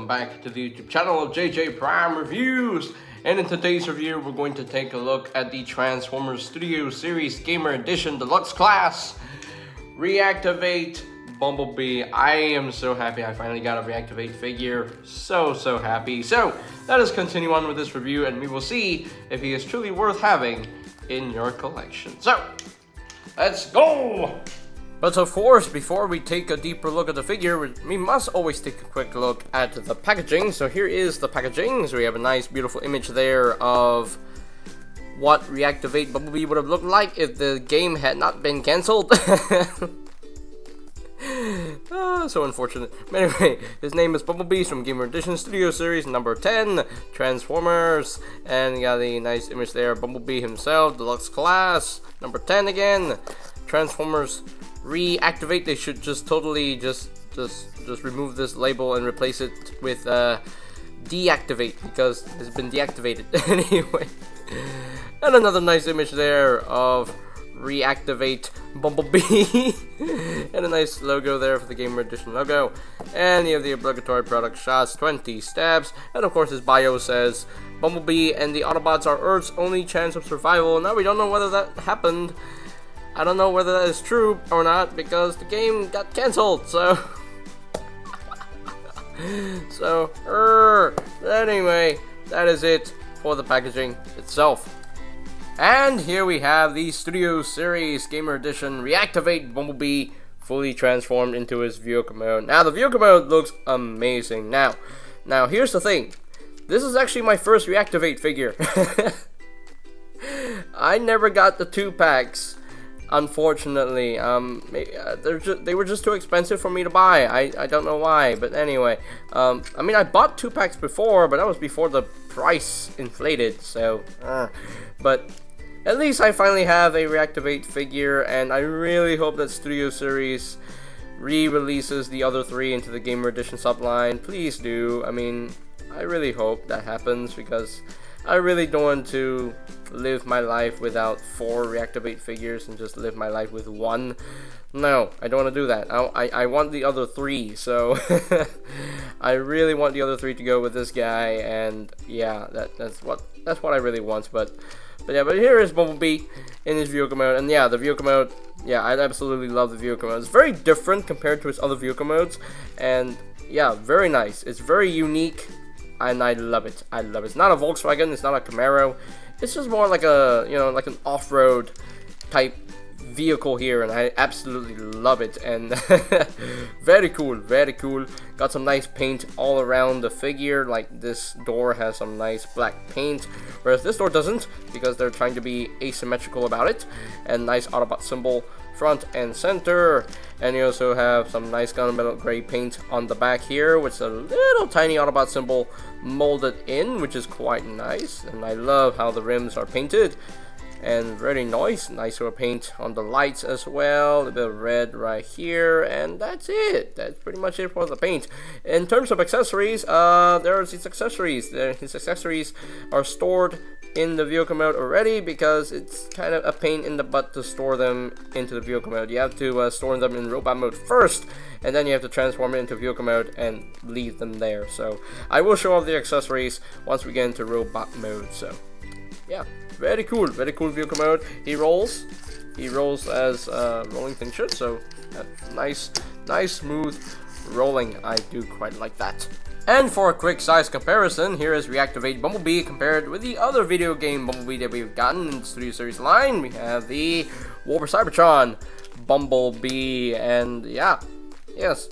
welcome back to the YouTube channel of JJ Prime Reviews. And in today's review, we're going to take a look at the Transformers Studio Series Gamer Edition Deluxe class, Reactivate Bumblebee. I am so happy I finally got a Reactivate figure. So happy. So let us continue on with this review and we will see if he is truly worth having in your collection. So let's go! But of course, before we take a deeper look at the figure, we must always take a quick look at the packaging. So here is the packaging. So we have a nice, beautiful image there of what Reactivate Bumblebee would have looked like if the game had not been cancelled. So unfortunate. But anyway, his name is Bumblebee from Gameredition Studio Series number 10, Transformers, and you got the nice image there, Bumblebee himself, Deluxe class, number 10 again, Transformers Reactivate. They should just totally just remove this label and replace it with Deactivate, because it's been deactivated. Anyway, and another nice image there of Reactivate Bumblebee and a nice logo there for the Gamer Edition logo, and you have the obligatory product shots, 20 stabs, and of course his bio says Bumblebee and the Autobots are Earth's only chance of survival. Now we don't know whether that happened. I don't know whether that is true or not because the game got cancelled, so anyway, that is it for the packaging itself. And here we have the Studio Series Gamer Edition Reactivate Bumblebee fully transformed into his vehicle mode. Now the vehicle mode looks amazing. Now here's the thing. This is actually my first Reactivate figure. I never got the 2-packs. Unfortunately, they were just too expensive for me to buy. I don't know why, but anyway, I mean, I bought 2-packs before, but that was before the price inflated, so, but at least I finally have a Reactivate figure, and I really hope that Studio Series re-releases the other 3 into the Gamer Edition subline. Please do. I mean, I really hope that happens, because I really don't want to live my life without 4 Reactivate figures and just live my life with 1. No, I don't want to do that. I want the other 3, so I really want the other 3 to go with this guy, and yeah, that's what I really want. But here is Bumblebee in his vehicle mode, and yeah, the vehicle mode, yeah, I absolutely love the vehicle mode. It's very different compared to his other vehicle modes, and yeah, very nice. It's very unique. And I love it. I love it. It's not a Volkswagen. It's not a Camaro. It's just more like a, you know, like an off-road type vehicle here, and I absolutely love it. And very cool, very cool. Got some nice paint all around the figure. Like this door has some nice black paint, whereas this door doesn't, because they're trying to be asymmetrical about it. And nice Autobot symbol front and center, and you also have some nice gunmetal gray paint on the back here with a little tiny Autobot symbol molded in, which is quite nice. And I love how the rims are painted, and very nice sort of paint on the lights as well. A bit of red right here, and that's it. That's pretty much it for the paint. In terms of accessories, there's his accessories. His accessories are stored in the vehicle mode already, because it's kind of a pain in the butt to store them into the vehicle mode. You have to store them in robot mode first, and then you have to transform it into vehicle mode and leave them there. So I will show off the accessories once we get into robot mode. So yeah, very cool vehicle mode. He rolls as rolling thing should. So nice smooth rolling. I do quite like that. And for a quick size comparison, here is Reactivate Bumblebee compared with the other video game Bumblebee that we've gotten in the Studio Series line. We have the Warper Cybertron Bumblebee, and yeah, yes.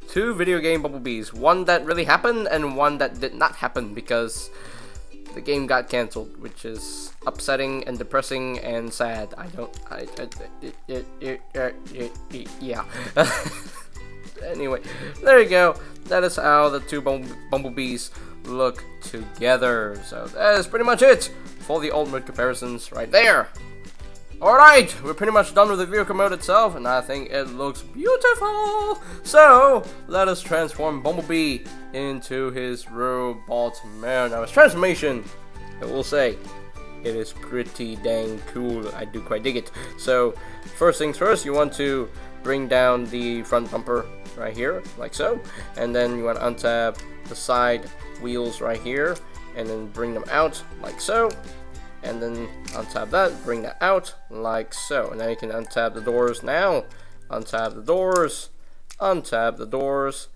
2 video game Bumblebees, one that really happened and one that did not happen because the game got cancelled, which is upsetting and depressing and sad. Yeah. Anyway, there you go. That is how the 2 Bumblebees look together. So that is pretty much it for the ultimate comparisons right there. Alright, we're pretty much done with the vehicle mode itself, and I think it looks beautiful. So let us transform Bumblebee into his robot mode. Now his transformation, I will say, it is pretty dang cool. I do quite dig it. So first things first, you want to bring down the front bumper right here, like so. And then you want to untab the side wheels right here, and then bring them out like so. And then untab that, bring that out like so. And now you can untab the doors now. Untab the doors, untab the doors,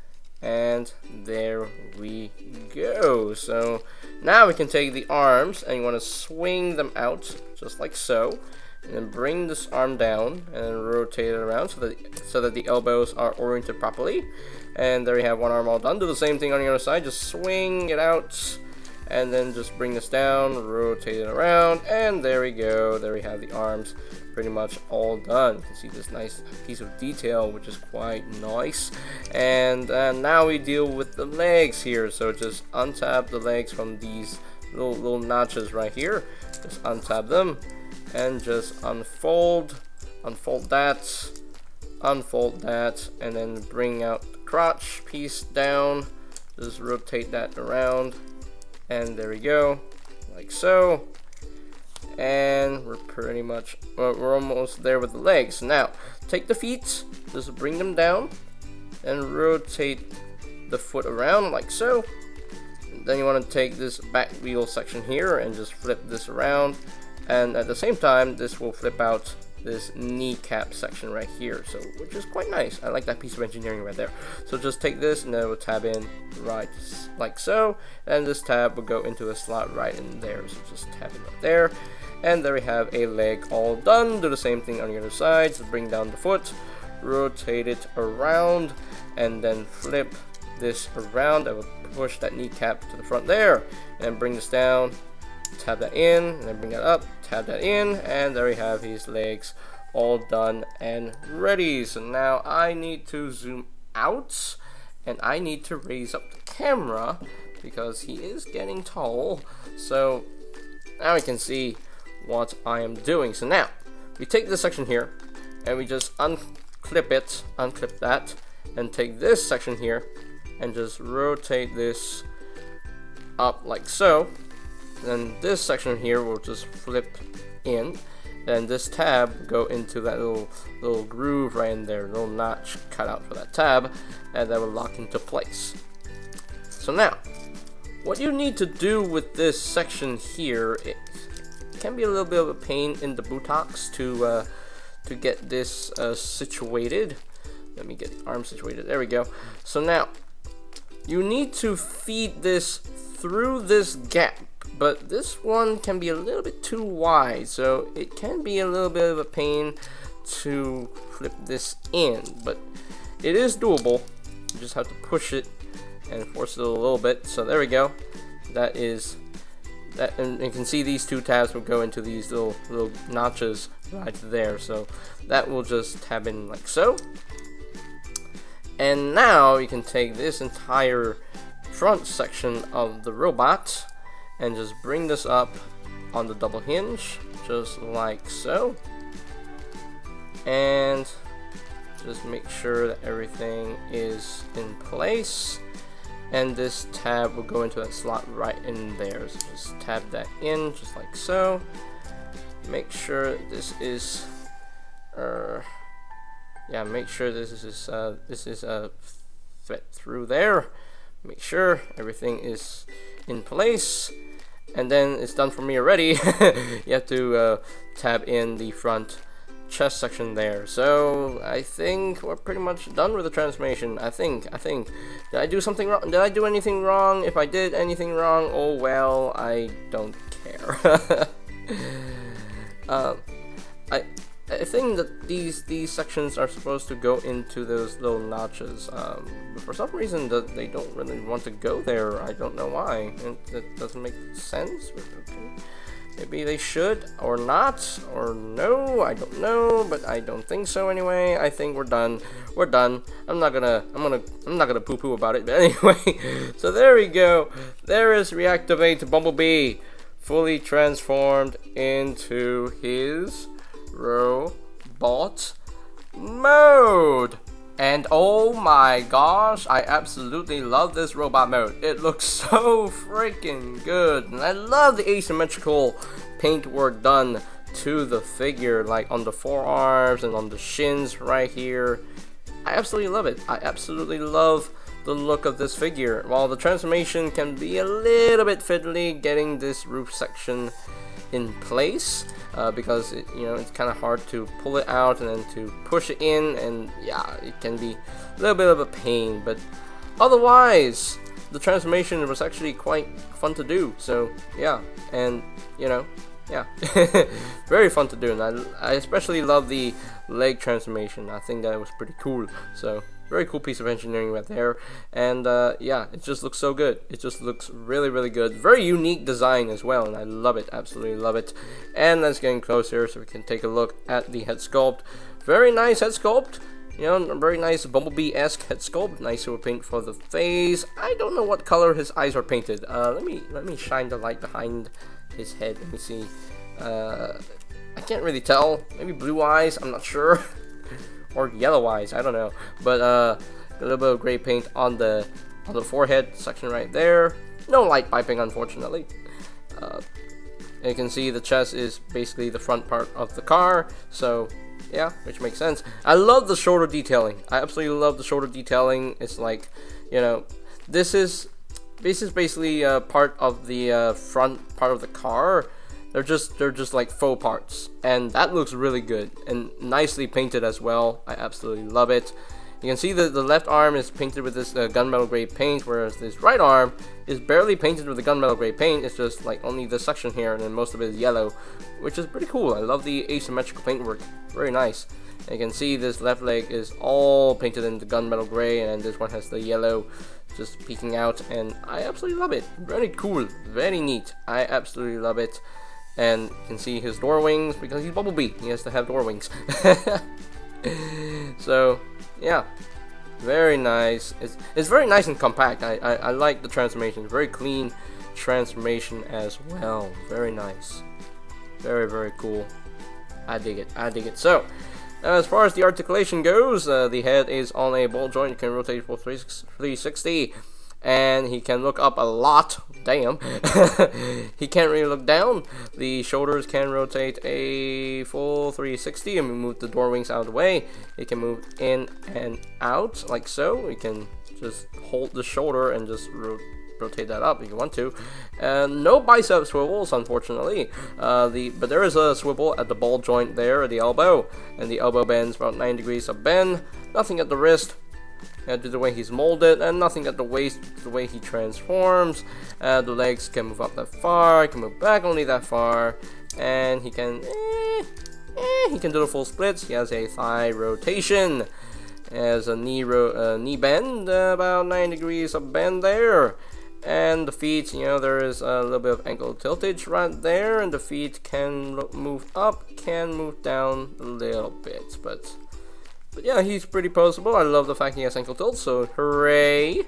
and there we go. So now we can take the arms and you want to swing them out just like so, and then bring this arm down and then rotate it around so that the elbows are oriented properly. And there you have one arm all done. Do the same thing on the other side, just swing it out and then just bring this down, rotate it around, and there we go. There we have the arms pretty much all done. You can see this nice piece of detail, which is quite nice. And now we deal with the legs here. So just untap the legs from these little notches right here. Just untap them and just unfold that, and then bring out the crotch piece down. Just rotate that around, and there we go, like so. And we're pretty much, we're almost there with the legs. Now take the feet, just bring them down and rotate the foot around like so. And then you want to take this back wheel section here and just flip this around, and at the same time this will flip out this kneecap section right here, so which is quite nice. I like that piece of engineering right there. So just take this and then we'll tab in right like so, and this tab will go into a slot right in there. So just tab it right there, and there we have a leg all done. Do the same thing on the other side. So bring down the foot, rotate it around, and then flip this around. That will push that kneecap to the front there, and bring this down, tab that in, and then bring that up, tab that in, and there we have his legs all done and ready. So now I need to zoom out, and I need to raise up the camera because he is getting tall. So now we can see what I am doing. So now we take this section here and we just unclip that, and take this section here and just rotate this up like so. Then this section here will just flip in, then this tab will go into that little groove right in there, little notch cut out for that tab, and that will lock into place. So now what you need to do with this section here, it can be a little bit of a pain in the buttocks to get this situated. Let me get the arm situated. There we go. So now you need to feed this through this gap, but this one can be a little bit too wide, so it can be a little bit of a pain to flip this in, but it is doable. You just have to push it and force it a little bit. So there we go. That is that, and you can see these two tabs will go into these little notches right there. So that will just tab in like so. And now you can take this entire front section of the robot and just bring this up on the double hinge, just like so. And just make sure that everything is in place. And this tab will go into that slot right in there. So just tab that in, just like so. Make sure this is, make sure this is fit through there. Make sure everything is in place, and then it's done for me already. You have to tab in the front chest section there. So I think we're pretty much done with the transformation. I think. Did I do something wrong? Did I do anything wrong? If I did anything wrong, oh well, I don't care. I think that these sections are supposed to go into those little notches, but for some reason they don't really want to go there. I don't know why. It doesn't make sense. But okay. Maybe they should, or not, or no. I don't know, but I don't think so anyway. I think we're done. We're done. I'm not gonna poo-poo about it. But anyway, so there we go. There is Reactivate Bumblebee, fully transformed into his robot mode. And oh my gosh, I absolutely love this robot mode. It looks so freaking good, and I love the asymmetrical paint work done to the figure, like on the forearms and on the shins right here. I absolutely love it. I absolutely love the look of this figure. While the transformation can be a little bit fiddly getting this roof section in place, because it's kind of hard to pull it out and then to push it in, and yeah, it can be a little bit of a pain, but otherwise the transformation was actually quite fun to do. So yeah, and yeah, very fun to do, and I especially love the leg transformation. I think that was pretty cool. So very cool piece of engineering right there, and yeah, it just looks so good. It just looks really, really good. Very unique design as well, and I love it, absolutely love it. And let's get in closer so we can take a look at the head sculpt. Very nice head sculpt. Very nice Bumblebee-esque head sculpt. Nice silver paint for the face. I don't know what color his eyes are painted. Let me shine the light behind his head. Let me see. I can't really tell. Maybe blue eyes. I'm not sure. Or yellow eyes. I don't know. But a little bit of gray paint on the forehead section right there. No light piping, unfortunately. You can see the chest is basically the front part of the car. So yeah, which makes sense. I love the shoulder detailing. I absolutely love the shoulder detailing. It's like, this is basically part of the front part of the car. They're just like faux parts, and that looks really good and nicely painted as well. I absolutely love it. You can see the left arm is painted with this gunmetal gray paint, whereas this right arm is barely painted with the gunmetal gray paint. It's just like only this section here, and then most of it is yellow, which is pretty cool. I love the asymmetrical paintwork. Very nice. And you can see this left leg is all painted in the gunmetal gray, and then this one has the yellow just peeking out, and I absolutely love it. Very cool, very neat. I absolutely love it. And you can see his door wings, because he's Bumblebee. He has to have door wings. So yeah, very nice. It's very nice and compact. I like the transformation. Very clean transformation as well. Very nice. Very, very cool. I dig it. I dig it. So as far as the articulation goes, the head is on a ball joint. You can rotate for 360. And he can look up a lot. Damn. He can't really look down. The shoulders can rotate a full 360 and move the door wings out of the way. He can move in and out like so. You can just hold the shoulder and just rotate that up if you want to. No bicep swivels, unfortunately. But there is a swivel at the ball joint there at the elbow, and the elbow bends about 9 degrees of bend. Nothing at the wrist. Due to the way he's molded, and nothing at the waist, the way he transforms. The legs can move up that far, can move back only that far, and he can do the full splits. He has a thigh rotation, has a knee bend, about 9 degrees of bend there, and the feet, there is a little bit of ankle tiltage right there, and the feet can move up, can move down a little bit, but yeah, he's pretty poseable. I love the fact he has ankle tilt, so hooray!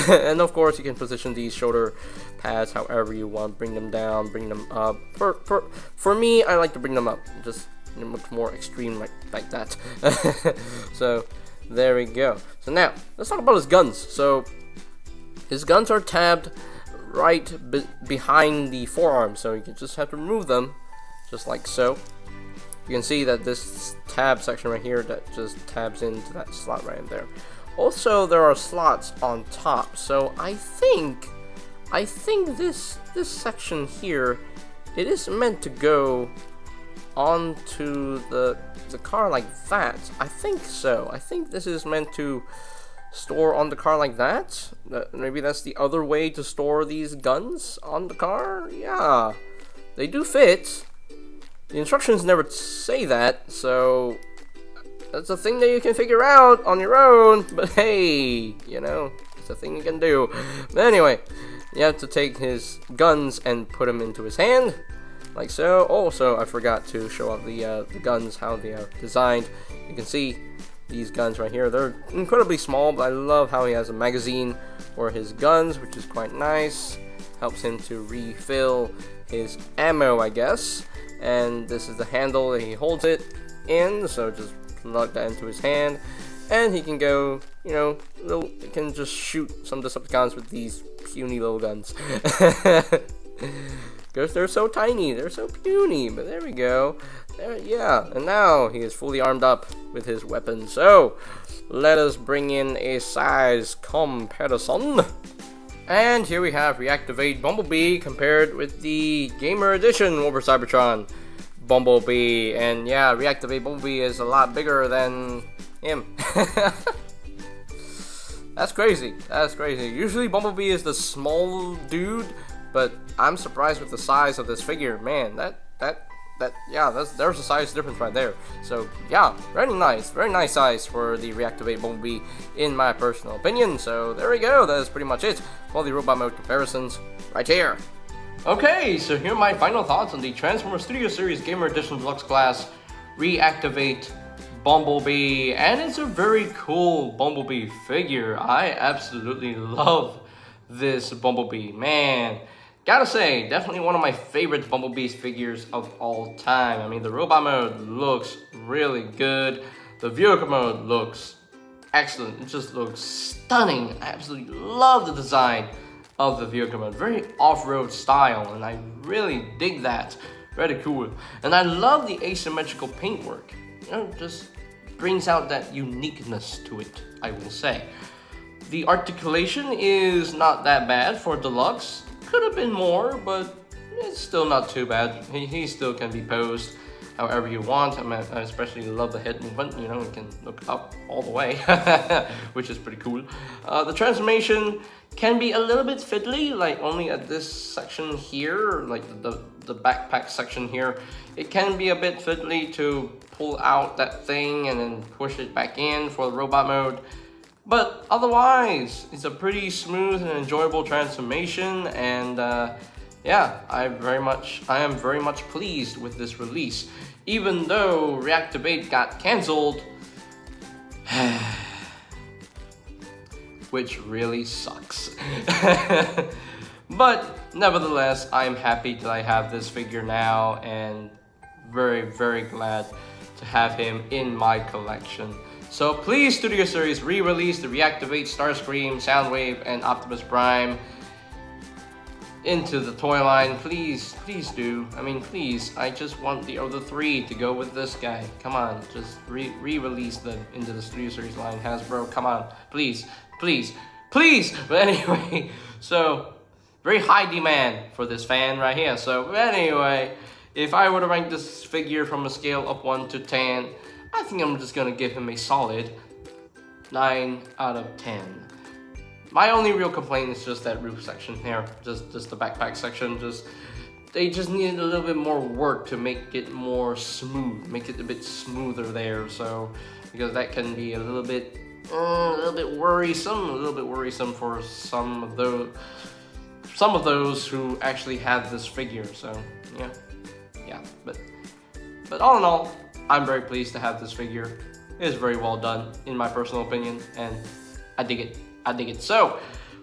And of course, you can position these shoulder pads however you want. Bring them down, bring them up. For me, I like to bring them up. Just much more extreme like that. So there we go. So now, let's talk about his guns. So his guns are tabbed right behind the forearm, so you can just have to remove them, just like so. You can see that this tab section right here that just tabs into that slot right in there. Also, there are slots on top, so I think this section here, it is meant to go onto the car like that. I think so. I think this is meant to store on the car like that. Maybe that's the other way to store these guns on the car. Yeah, they do fit. The instructions never say that, so that's a thing that you can figure out on your own, but hey, it's a thing you can do. But anyway, you have to take his guns and put them into his hand, like so. Also, I forgot to show off the guns, how they are designed. You can see these guns right here. They're incredibly small, but I love how he has a magazine for his guns, which is quite nice. Helps him to refill his ammo, I guess. And this is the handle that he holds it in, so just plug that into his hand, and he can go, he can just shoot some Decepticons with these puny little guns. because they're so tiny, they're so puny. But there we go. Yeah, and now he is fully armed up with his weapon. So let us bring in a size comparison. And here we have Reactivate Bumblebee compared with the Gamer Edition Over Cybertron Bumblebee. And yeah, Reactivate Bumblebee is a lot bigger than him. That's crazy. That's crazy. Usually Bumblebee is the small dude, but I'm surprised with the size of this figure. Man, there's a size difference right there. So yeah, very nice size for the Reactivate Bumblebee in my personal opinion. So there we go. That is pretty much it for the robot mode comparisons right here. Okay, so here are my final thoughts on the Transformers Studio Series Gamer Edition Deluxe class Reactivate Bumblebee, and it's a very cool Bumblebee figure. I absolutely love this Bumblebee, man. Gotta say, definitely one of my favorite Bumblebee figures of all time. I mean, the robot mode looks really good. The vehicle mode looks excellent. It just looks stunning. I absolutely love the design of the vehicle mode. Very off-road style, and I really dig that. Very cool. And I love the asymmetrical paintwork. You know, just brings out that uniqueness to it, I will say. The articulation is not that bad for Deluxe. Could have been more, but it's still not too bad. He still can be posed however you want. I especially love the head movement. You know, it can look up all the way, which is pretty cool. The transformation can be a little bit fiddly, like only at this section here, like the backpack section here. It can be a bit fiddly to pull out that thing and then push it back in for the robot mode. But otherwise, it's a pretty smooth and enjoyable transformation, and yeah, I am very much pleased with this release. Even though Reactivate got cancelled, which really sucks. But nevertheless, I'm happy that I have this figure now, and very glad to have him in my collection. So please, Studio Series, re-release the Reactivate Starscream, Soundwave, and Optimus Prime into the toy line. Please do. I mean, please. I just want the other three to go with this guy. Come on, just re-release them into the Studio Series line. Hasbro, come on, please. But anyway, so very high demand for this fan right here. So anyway, if I were to rank this figure from a scale of 1 to 10, I think I'm just gonna give him a solid 9 out of 10. My only real complaint is just that roof section here, just the backpack section. They just needed a little bit more work to make it more smooth, make it a bit smoother there. So because that can be a little bit worrisome for some of those who actually have this figure. So yeah, but all in all, I'm very pleased to have this figure. It is very well done, in my personal opinion, and I dig it. So,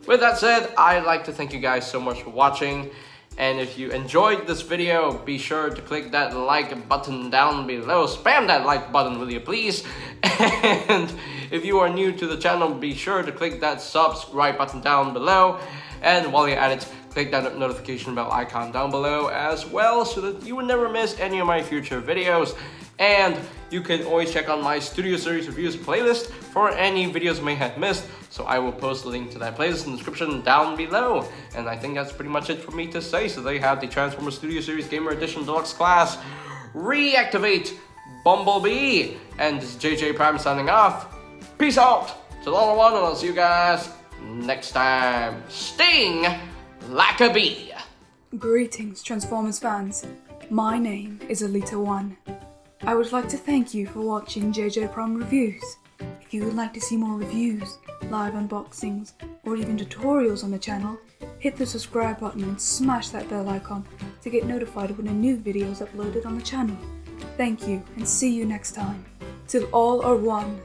with that said, I'd like to thank you guys so much for watching. And if you enjoyed this video, be sure to click that like button down below. Spam that like button, will you please? And if you are new to the channel, be sure to click that subscribe button down below. And while you're at it, click that notification bell icon down below as well, so that you will never miss any of my future videos. And you can always check on my Studio Series Reviews playlist for any videos you may have missed. So I will post a link to that playlist in the description down below. And I think that's pretty much it for me to say. So there you have the Transformers Studio Series Gamer Edition Deluxe class Reactivate Bumblebee. And this is JJ Prime signing off. Peace out to the other one, and I'll see you guys next time. Sting like a bee. Greetings, Transformers fans. My name is Alita1. I would like to thank you for watching JJ Prime Reviews. If you would like to see more reviews, live unboxings, or even tutorials on the channel, hit the subscribe button and smash that bell icon to get notified when a new video is uploaded on the channel. Thank you, and see you next time. Till all are one.